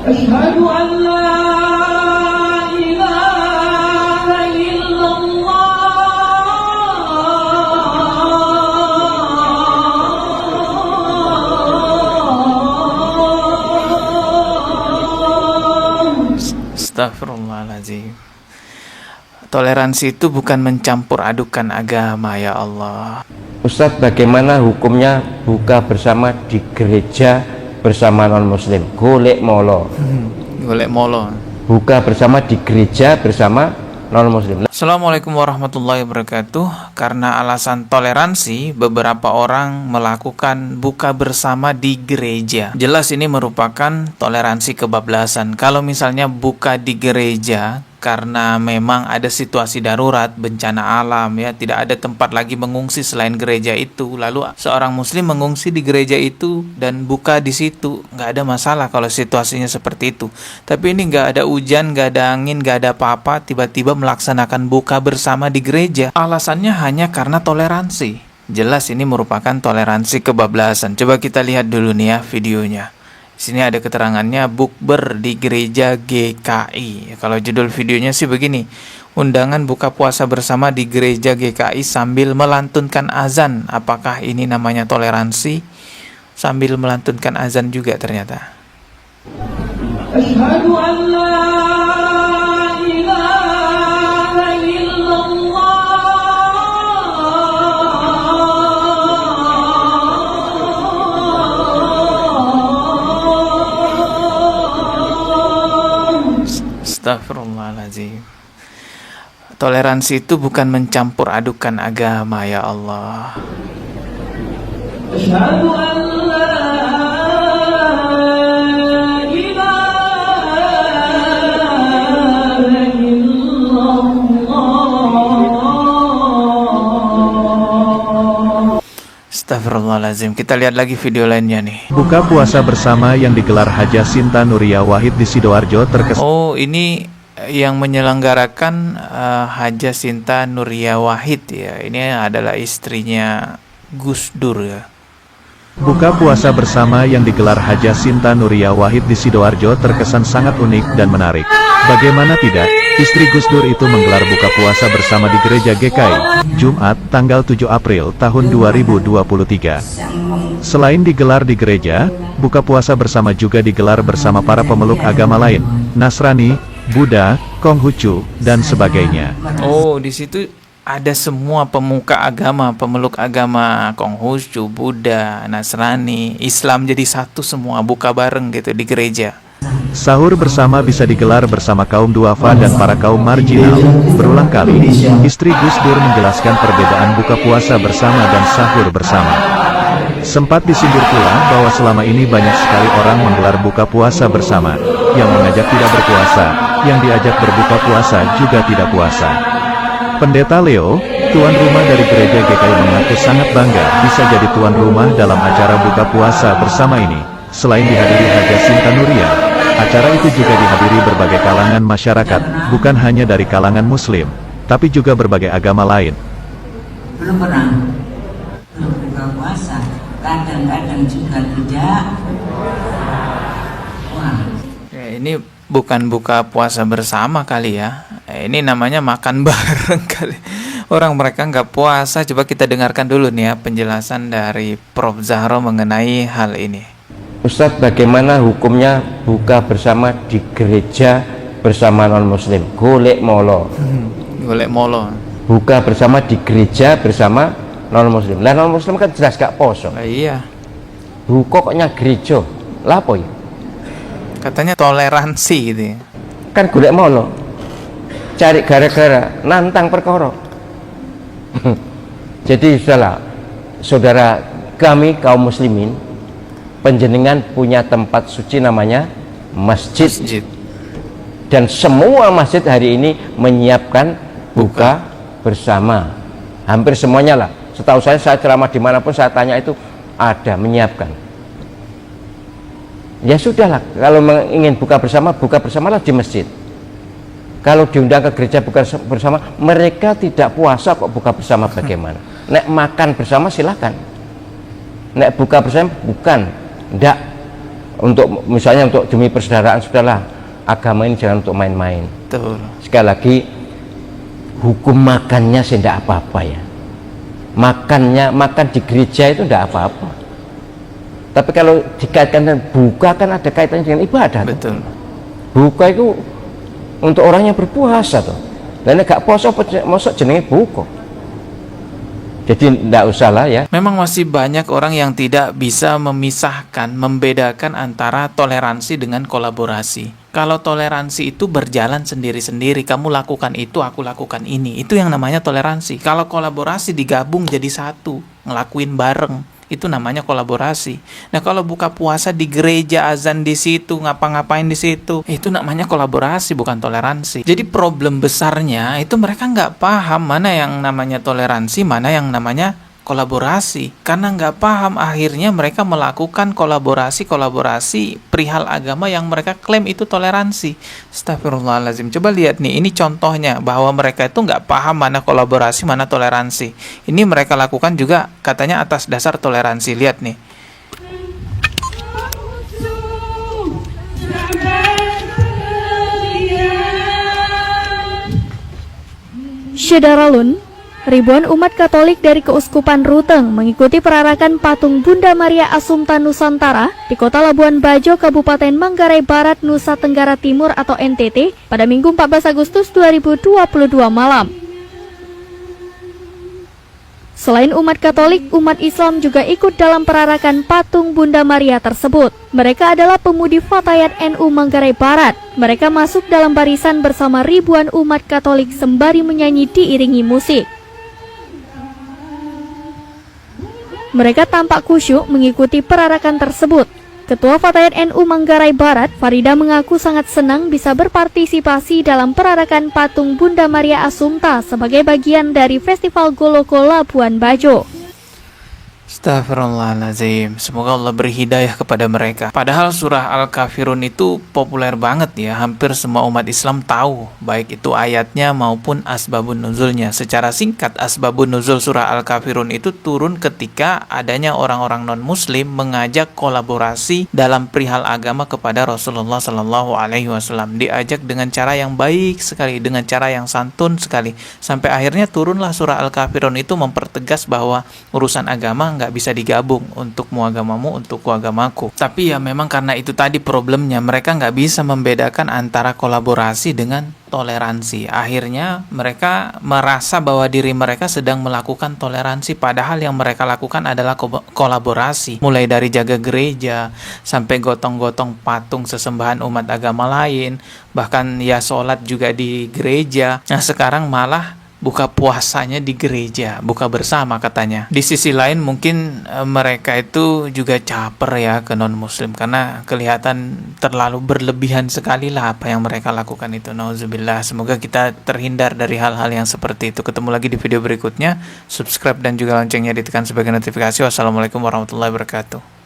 أشهد أن لا إله إلا الله. Astagfirullahaladzim. Toleransi itu bukan mencampur adukan agama, ya Allah. Ustadz, bagaimana hukumnya buka bersama di gereja bersama non-muslim? Golek molo. Golek molo. Buka bersama di gereja bersama non-muslim. Assalamualaikum warahmatullahi wabarakatuh. Karena alasan toleransi, beberapa orang melakukan buka bersama di gereja. Jelas ini merupakan toleransi kebablasan. Kalau misalnya buka di gereja karena memang ada situasi darurat, bencana alam, ya, tidak ada tempat lagi mengungsi selain gereja itu, lalu seorang muslim mengungsi di gereja itu dan buka di situ, nggak ada masalah kalau situasinya seperti itu. Tapi ini nggak ada hujan, nggak ada angin, nggak ada apa-apa, tiba-tiba melaksanakan buka bersama di gereja. Alasannya hanya karena toleransi. Jelas ini merupakan toleransi kebablasan. Coba kita lihat dulu nih ya videonya. Di sini ada keterangannya, bukber di gereja GKI. Kalau judul videonya sih begini, undangan buka puasa bersama di gereja GKI sambil melantunkan azan. Apakah ini namanya toleransi? Sambil melantunkan azan juga ternyata. Asyhadu an la ilaha illallah. Astagfirullahaladzim. Toleransi itu bukan mencampur adukan agama, ya Allah. Asyhadu an la ilaha illallah. Astagfirullahaladzim. Kita lihat lagi video lainnya nih. Buka puasa bersama yang digelar Haja Sinta Nuria Wahid di Sidoarjo terkesan. Oh, ini yang menyelenggarakan Haja Sinta Nuria Wahid ya. Ini adalah istrinya Gus Dur ya. Buka puasa bersama yang digelar Haja Sinta Nuria Wahid di Sidoarjo terkesan sangat unik dan menarik. Bagaimana tidak, istri Gus Dur itu menggelar buka puasa bersama di gereja GKI, Jumat, tanggal 7 April tahun 2023. Selain digelar di gereja, buka puasa bersama juga digelar bersama para pemeluk agama lain, Nasrani, Buddha, Konghucu, dan sebagainya. Oh, di situ ada semua pemuka agama, pemeluk agama, Konghucu, Buddha, Nasrani, Islam jadi satu semua, buka bareng gitu di gereja. Sahur bersama bisa digelar bersama kaum duafa dan para kaum marginal. Berulang kali, istri Gus Dur menjelaskan perbedaan buka puasa bersama dan sahur bersama. Sempat disindir pula bahwa selama ini banyak sekali orang menggelar buka puasa bersama, yang mengajak tidak berpuasa, yang diajak berbuka puasa juga tidak puasa. Pendeta Leo, tuan rumah dari gereja GKI, mengaku sangat bangga bisa jadi tuan rumah dalam acara buka puasa bersama ini. Selain dihadiri Haja Sinta Nuria, acara itu juga dihadiri berbagai kalangan masyarakat, bukan hanya dari kalangan muslim, tapi juga berbagai agama lain. Belum pernah buka puasa, kadang-kadang juga tidak. Wah. Ya, ini bukan buka puasa bersama kali ya. Ini namanya makan bareng kali. Orang mereka nggak puasa. Coba kita dengarkan dulu nih ya penjelasan dari Prof. Zahro mengenai hal ini. Ustadz, bagaimana hukumnya buka bersama di gereja bersama non-muslim? Golek molo. Golek molo. Buka bersama di gereja bersama non-muslim. Lah non-muslim kan jelas gak poso. Iya. Koknya gereja. Lah apa ya? Katanya toleransi gitu ya. Kan golek molo. Cari gara-gara, nantang perkara. Jadi sudahlah, saudara kami kaum muslimin, panjenengan punya tempat suci namanya masjid. Dan semua masjid hari ini menyiapkan buka bersama. Hampir semuanya lah. Setahu saya ceramah dimanapun saya tanya itu ada menyiapkan. Ya sudahlah, kalau ingin buka bersamalah di masjid. Kalau diundang ke gereja buka bersama, mereka tidak puasa kok buka bersama bagaimana? Nek makan bersama silakan. Nek buka bersama bukan, ndak. Untuk misalnya untuk demi persaudaraan, sudahlah, agama ini jangan untuk main-main. Betul. Sekali lagi, hukum makannya sih tidak apa-apa ya. Makan di gereja itu tidak apa-apa. Tapi kalau dikaitkan dengan buka, kan ada kaitannya dengan ibadah. Betul. Buka itu untuk orang yang berpuasa tuh. Dan gak poso mosok jenenge buka. Jadi tidak usah lah ya. Memang masih banyak orang yang tidak bisa memisahkan, membedakan antara toleransi dengan kolaborasi. Kalau toleransi itu berjalan sendiri-sendiri, kamu lakukan itu, aku lakukan ini. Itu yang namanya toleransi. Kalau kolaborasi digabung jadi satu, ngelakuin bareng. Itu namanya kolaborasi. Nah, kalau buka puasa di gereja, azan di situ, ngapa-ngapain di situ, itu namanya kolaborasi, bukan toleransi. Jadi problem besarnya itu mereka nggak paham mana yang namanya toleransi, mana yang namanya kolaborasi. Karena nggak paham, akhirnya mereka melakukan kolaborasi perihal agama yang mereka klaim itu toleransi. Astagfirullahaladzim. Coba lihat nih, ini contohnya bahwa mereka itu nggak paham mana kolaborasi, mana toleransi. Ini mereka lakukan juga katanya atas dasar toleransi. Lihat nih. Syederalun, ribuan umat Katolik dari Keuskupan Ruteng mengikuti perarakan patung Bunda Maria Assumpta Nusantara di Kota Labuan Bajo, Kabupaten Manggarai Barat, Nusa Tenggara Timur atau NTT pada Minggu 14 Agustus 2022 malam. Selain umat Katolik, umat Islam juga ikut dalam perarakan patung Bunda Maria tersebut. Mereka adalah pemudi Fatayat NU Manggarai Barat. Mereka masuk dalam barisan bersama ribuan umat Katolik sembari menyanyi diiringi musik. Mereka tampak khusyuk mengikuti perarakan tersebut. Ketua Fatayat NU Manggarai Barat, Farida, mengaku sangat senang bisa berpartisipasi dalam perarakan patung Bunda Maria Assumpta sebagai bagian dari Festival Goloko Labuan Bajo. Astagfirullahaladzim. Semoga Allah beri hidayah kepada mereka. Padahal surah Al-Kafirun itu populer banget ya. Hampir semua umat Islam tahu, baik itu ayatnya maupun asbabun nuzulnya. Secara singkat, asbabun nuzul surah Al-Kafirun itu turun ketika adanya orang-orang non-muslim mengajak kolaborasi dalam perihal agama kepada Rasulullah SAW. Diajak dengan cara yang baik sekali, dengan cara yang santun sekali. Sampai akhirnya turunlah surah Al-Kafirun itu mempertegas bahwa urusan agama nggak bisa digabung, untukmu agamamu, untukku agamaku. Tapi ya memang karena itu tadi problemnya, mereka nggak bisa membedakan antara kolaborasi dengan toleransi. Akhirnya mereka merasa bahwa diri mereka sedang melakukan toleransi, padahal yang mereka lakukan adalah kolaborasi. Mulai dari jaga gereja, sampai gotong-gotong patung sesembahan umat agama lain, bahkan ya sholat juga di gereja. Nah sekarang malah buka puasanya di gereja, buka bersama katanya. Di sisi lain mungkin mereka itu juga caper ya ke non-muslim, karena kelihatan terlalu berlebihan sekali lah apa yang mereka lakukan itu. Nauzubillah. Semoga kita terhindar dari hal-hal yang seperti itu. Ketemu lagi di video berikutnya. Subscribe dan juga loncengnya ditekan sebagai notifikasi. Wassalamualaikum warahmatullahi wabarakatuh.